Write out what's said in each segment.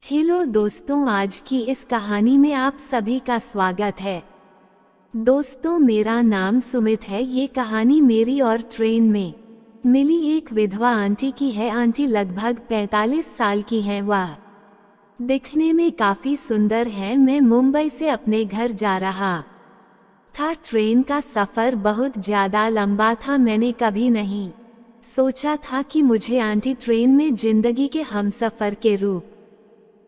Hello दोस्तों, आज की इस कहानी में आप सभी का स्वागत है। दोस्तों, मेरा नाम सुमित है। ये कहानी मेरी और ट्रेन में मिली एक विधवा आंटी की है। आंटी लगभग 45 साल की हैं। वह दिखने में काफी सुंदर है। मैं मुंबई से अपने घर जा रहा था। ट्रेन का सफर बहुत ज्यादा लंबा था। मैंने कभी नहीं सोचा था कि मुझे आंटी ट्रेन में जिंदगी के हमसफर के रूप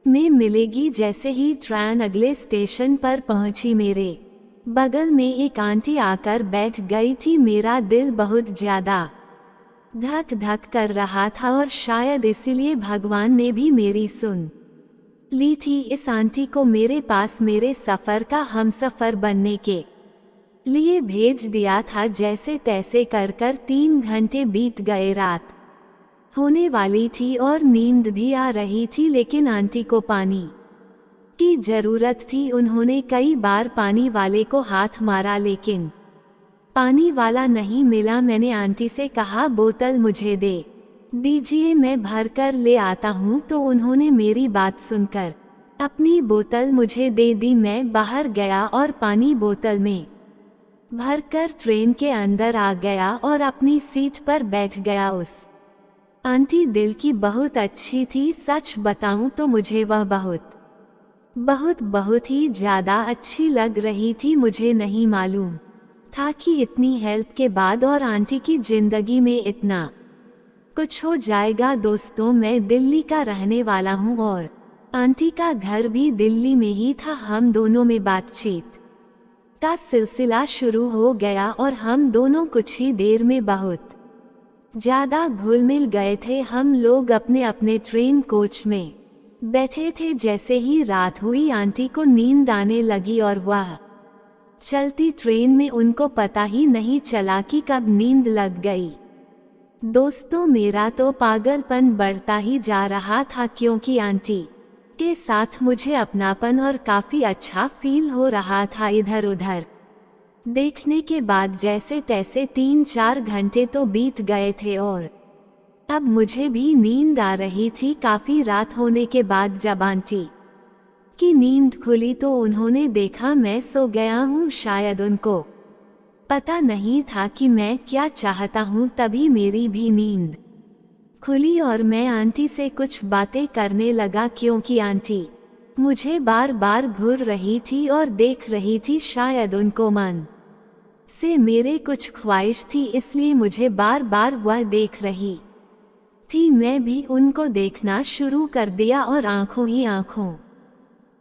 में मिलेगी। जैसे ही ट्रेन अगले स्टेशन पर पहुंची, मेरे बगल में एक आंटी आकर बैठ गई थी। मेरा दिल बहुत ज्यादा धक धक कर रहा था और शायद इसीलिए भगवान ने भी मेरी सुन ली थी। इस आंटी को मेरे पास मेरे सफर का हमसफर बनने के लिए भेज दिया था। जैसे तैसे कर 3 घंटे बीत गए। रात होने वाली थी और नींद भी आ रही थी, लेकिन आंटी को पानी की जरूरत थी। उन्होंने कई बार पानी वाले को हाथ मारा, लेकिन पानी वाला नहीं मिला। मैंने आंटी से कहा, बोतल मुझे दे दीजिए, मैं भर कर ले आता हूँ। तो उन्होंने मेरी बात सुनकर अपनी बोतल मुझे दे दी। मैं बाहर गया और पानी बोतल में भरकर ट्रेन के अंदर आ गया और अपनी सीट पर बैठ गया। उस आंटी दिल की बहुत अच्छी थी। सच बताऊं तो मुझे वह बहुत ही ज्यादा अच्छी लग रही थी। मुझे नहीं मालूम था कि इतनी हेल्प के बाद और आंटी की जिंदगी में इतना कुछ हो जाएगा। दोस्तों, मैं दिल्ली का रहने वाला हूं और आंटी का घर भी दिल्ली में ही था। हम दोनों में बातचीत का सिलसिला शुरू हो गया और हम दोनों कुछ ही देर में बहुत ज्यादा घुल मिल गए थे। हम लोग अपने अपने ट्रेन कोच में बैठे थे। जैसे ही रात हुई, आंटी को नींद आने लगी और वह चलती ट्रेन में उनको पता ही नहीं चला कि कब नींद लग गई। दोस्तों, मेरा तो पागलपन बढ़ता ही जा रहा था, क्योंकि आंटी के साथ मुझे अपनापन और काफी अच्छा फील हो रहा था। इधर उधर देखने के बाद जैसे तैसे 3-4 घंटे तो बीत गए थे और अब मुझे भी नींद आ रही थी। काफी रात होने के बाद जब आंटी की नींद खुली तो उन्होंने देखा मैं सो गया हूँ। शायद उनको पता नहीं था कि मैं क्या चाहता हूँ। तभी मेरी भी नींद खुली और मैं आंटी से कुछ बातें करने लगा, क्योंकि आंटी मुझे बार बार घूर रही थी और देख रही थी। शायद उनको मन से मेरे कुछ ख्वाहिश थी, इसलिए मुझे बार बार वह देख रही थी। मैं भी उनको देखना शुरू कर दिया और आंखों ही आंखों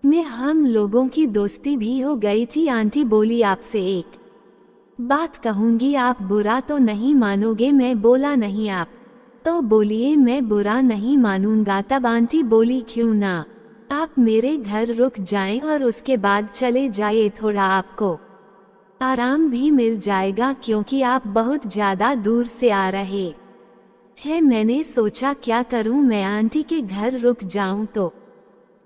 में हम लोगों की दोस्ती भी हो गई थी। आंटी बोली, आपसे एक बात कहूंगी, आप बुरा तो नहीं मानोगे? मैं बोला, नहीं, आप तो बोलिए, मैं बुरा नहीं मानूंगा। तब आंटी बोली, क्यों ना आप मेरे घर रुक जाएं और उसके बाद चले जाए। थोड़ा आपको आराम भी मिल जाएगा, क्योंकि आप बहुत ज्यादा दूर से आ रहे हैं। मैंने सोचा, क्या करूं, मैं आंटी के घर रुक जाऊं तो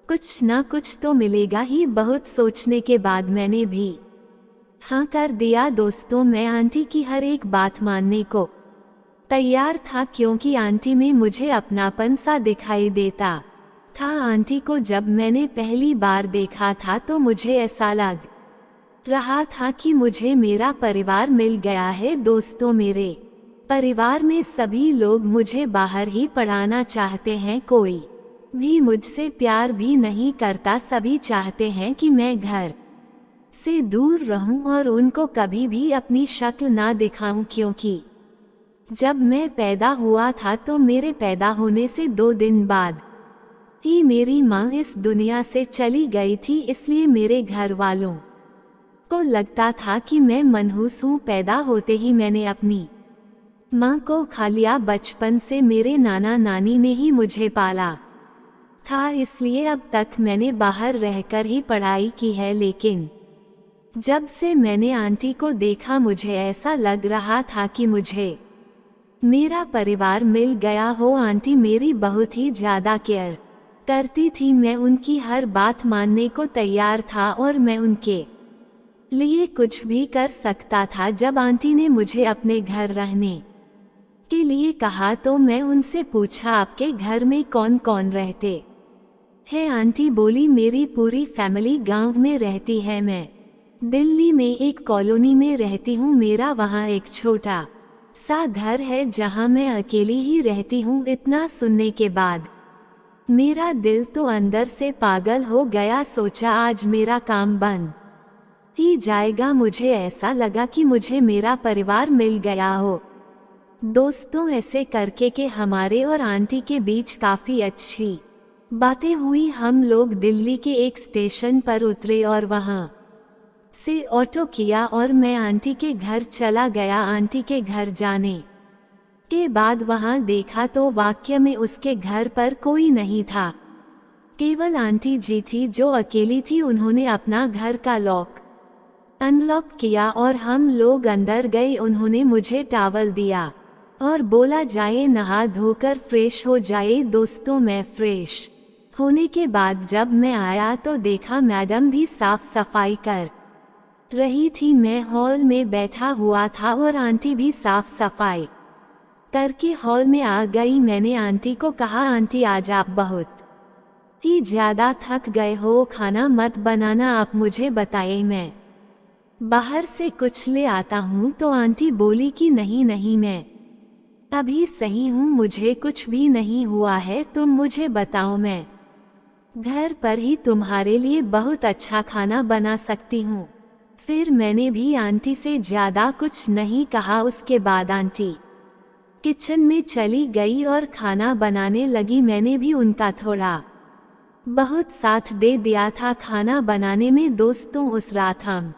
कुछ ना कुछ तो मिलेगा ही। बहुत सोचने के बाद मैंने भी हाँ कर दिया। दोस्तों, मैं आंटी की हर एक बात मानने को तैयार था, क्योंकि आंटी में मुझे अपनापन सा दिखाई देता था। आंटी को जब मैंने पहली बार देखा था तो मुझे ऐसा लग रहा था कि मुझे मेरा परिवार मिल गया है। दोस्तों, मेरे परिवार में सभी लोग मुझे बाहर ही पढ़ाना चाहते हैं। कोई भी मुझसे प्यार भी नहीं करता। सभी चाहते हैं कि मैं घर से दूर रहूं और उनको कभी भी अपनी शक्ल ना दिखाऊं, क्योंकि जब मैं पैदा हुआ था तो मेरे पैदा होने से 2 दिन बाद ही मेरी माँ इस दुनिया से चली गई थी। इसलिए मेरे घर वालों को लगता था कि मैं मनहूस हूँ। पैदा होते ही मैंने अपनी माँ को खा लिया। बचपन से मेरे नाना नानी ने ही मुझे पाला था, इसलिए अब तक मैंने बाहर रहकर ही पढ़ाई की है। लेकिन जब से मैंने आंटी को देखा, मुझे ऐसा लग रहा था कि मुझे मेरा परिवार मिल गया हो। आंटी मेरी बहुत ही ज्यादा केयर करती थी। मैं उनकी हर बात मानने को तैयार था और मैं उनके लिए कुछ भी कर सकता था। जब आंटी ने मुझे अपने घर रहने के लिए कहा तो मैं उनसे पूछा, आपके घर में कौन कौन रहते है आंटी बोली, मेरी पूरी फैमिली गांव में रहती है। मैं दिल्ली में एक कॉलोनी में रहती हूँ। मेरा वहाँ एक छोटा सा घर है जहाँ मैं अकेली ही रहती हूँ। इतना सुनने के बाद मेरा दिल तो अंदर से पागल हो गया। सोचा आज मेरा काम बन ही जाएगा। मुझे ऐसा लगा कि मुझे मेरा परिवार मिल गया हो। दोस्तों, ऐसे करके के हमारे और आंटी के बीच काफ़ी अच्छी बातें हुई। हम लोग दिल्ली के एक स्टेशन पर उतरे और वहाँ से ऑटो किया और मैं आंटी के घर चला गया। आंटी के घर जाने के बाद वहाँ देखा तो वाकई में उसके घर पर कोई नहीं था, केवल आंटी जी थी जो अकेली थी। उन्होंने अपना घर का लॉक अनलॉक किया और हम लोग अंदर गए। उन्होंने मुझे टॉवल दिया और बोला जाए नहा धोकर फ्रेश हो जाए। दोस्तों, मैं फ्रेश होने के बाद जब मैं आया तो देखा मैडम भी साफ सफाई कर रही थी। मैं हॉल में बैठा हुआ था और आंटी भी साफ सफाई करके हॉल में आ गई। मैंने आंटी को कहा, आंटी आज आप बहुत ही ज़्यादा थक गए हो, खाना मत बनाना, आप मुझे बताइए, मैं बाहर से कुछ ले आता हूँ। तो आंटी बोली कि नहीं नहीं, मैं अभी सही हूँ, मुझे कुछ भी नहीं हुआ है, तुम मुझे बताओ, मैं घर पर ही तुम्हारे लिए बहुत अच्छा खाना बना सकती हूँ। फिर मैंने भी आंटी से ज़्यादा कुछ नहीं कहा। उसके बाद आंटी किचन में चली गई और खाना बनाने लगी। मैंने भी उनका थोड़ा बहुत साथ दे दिया था खाना बनाने में। दोस्तों, उस रात हम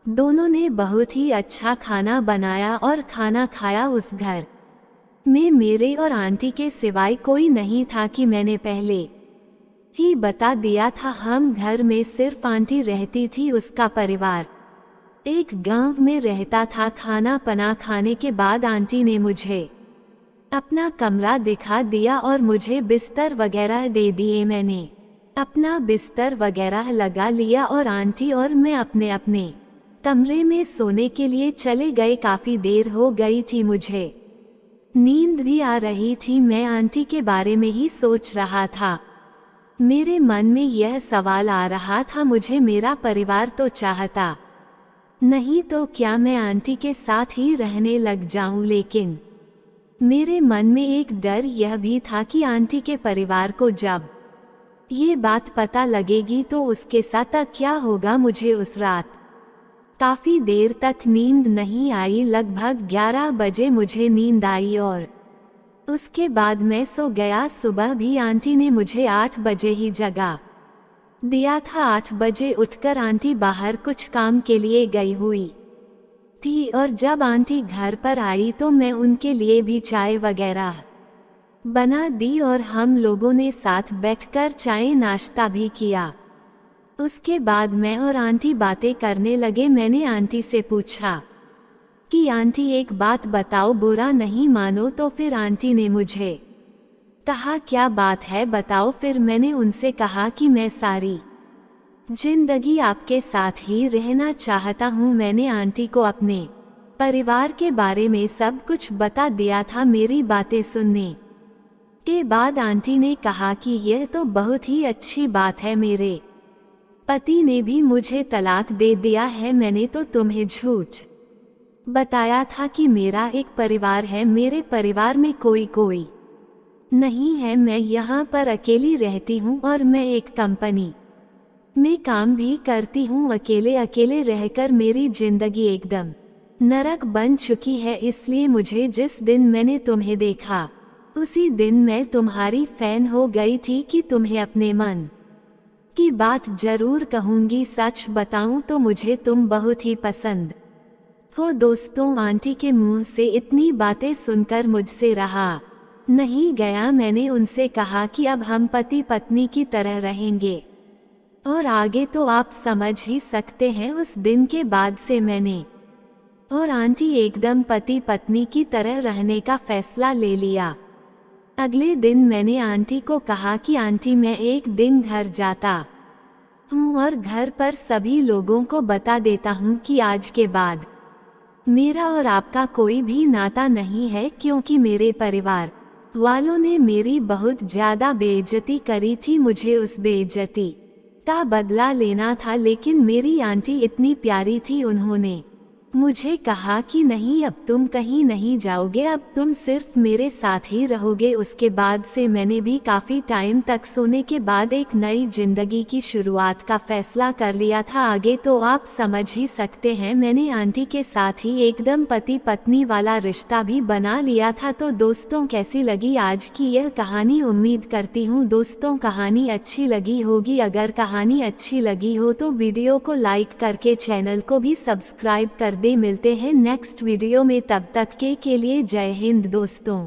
दोनों ने बहुत ही अच्छा खाना बनाया और खाना खाया। उस घर में मेरे और आंटी के सिवाय कोई नहीं था कि मैंने पहले ही बता दिया था। हम घर में सिर्फ आंटी रहती थी। उसका परिवार एक गांव में रहता था। खाना पना खाने के बाद आंटी ने मुझे अपना कमरा दिखा दिया और मुझे बिस्तर वगैरह दे दिए। मैंने अपना बिस्तर वगैरह लगा लिया और आंटी और मैं अपने अपने कमरे में सोने के लिए चले गए। काफ़ी देर हो गई थी, मुझे नींद भी आ रही थी। मैं आंटी के बारे में ही सोच रहा था। मेरे मन में यह सवाल आ रहा था, मुझे मेरा परिवार तो चाहता नहीं तो क्या मैं आंटी के साथ ही रहने लग जाऊं। लेकिन मेरे मन में एक डर यह भी था कि आंटी के परिवार को जब ये बात पता लगेगी तो उसके साथ क्या होगा। मुझे उस रात काफ़ी देर तक नींद नहीं आई। लगभग 11 बजे मुझे नींद आई और उसके बाद मैं सो गया। सुबह भी आंटी ने मुझे 8 बजे ही जगा दिया था। 8 बजे उठकर आंटी बाहर कुछ काम के लिए गई हुई थी और जब आंटी घर पर आई तो मैं उनके लिए भी चाय वगैरह बना दी और हम लोगों ने साथ बैठकर चाय नाश्ता भी किया। उसके बाद मैं और आंटी बातें करने लगे। मैंने आंटी से पूछा कि आंटी एक बात बताओ, बुरा नहीं मानो तो। फिर आंटी ने मुझे कहा, क्या बात है बताओ। फिर मैंने उनसे कहा कि मैं सारी जिंदगी आपके साथ ही रहना चाहता हूँ। मैंने आंटी को अपने परिवार के बारे में सब कुछ बता दिया था। मेरी बातें सुनने के बाद आंटी ने कहा कि यह तो बहुत ही अच्छी बात है, मेरे पति ने भी मुझे तलाक दे दिया है। मैंने तो तुम्हें झूठ बताया था कि मेरा एक परिवार है। मेरे परिवार में कोई नहीं है। मैं यहाँ पर अकेली रहती हूँ और मैं एक कंपनी में काम भी करती हूँ। अकेले अकेले रहकर मेरी जिंदगी एकदम नरक बन चुकी है। इसलिए मुझे जिस दिन मैंने तुम्हें देखा उसी दिन मैं तुम्हारी फैन हो गई थी कि तुम्हें अपने मन की बात जरूर कहूँगी। सच बताऊँ तो मुझे तुम बहुत ही पसंद हो। दोस्तों, आंटी के मुंह से इतनी बातें सुनकर मुझसे रहा नहीं गया। मैंने उनसे कहा कि अब हम पति पत्नी की तरह रहेंगे और आगे तो आप समझ ही सकते हैं। उस दिन के बाद से मैंने और आंटी एकदम पति पत्नी की तरह रहने का फैसला ले लिया। अगले दिन मैंने आंटी को कहा कि आंटी, मैं एक दिन घर जाता हूँ और घर पर सभी लोगों को बता देता हूँ कि आज के बाद मेरा और आपका कोई भी नाता नहीं है, क्योंकि मेरे परिवार वालों ने मेरी बहुत ज़्यादा बेइज्जती करी थी। मुझे उस बेइज्जती का बदला लेना था, लेकिन मेरी आंटी इतनी प्यारी थी, उन्होंने मुझे कहा कि नहीं, अब तुम कहीं नहीं जाओगे, अब तुम सिर्फ मेरे साथ ही रहोगे। उसके बाद से मैंने भी काफ़ी टाइम तक सोने के बाद एक नई जिंदगी की शुरुआत का फैसला कर लिया था। आगे तो आप समझ ही सकते हैं, मैंने आंटी के साथ ही एकदम पति पत्नी वाला रिश्ता भी बना लिया था। तो दोस्तों, कैसी लगी आज की यह कहानी? उम्मीद करती हूँ दोस्तों कहानी अच्छी लगी होगी। अगर कहानी अच्छी लगी हो तो वीडियो को लाइक करके चैनल को भी सब्सक्राइब कर दे। मिलते हैं नेक्स्ट वीडियो में, तब तक के लिए जय हिंद दोस्तों।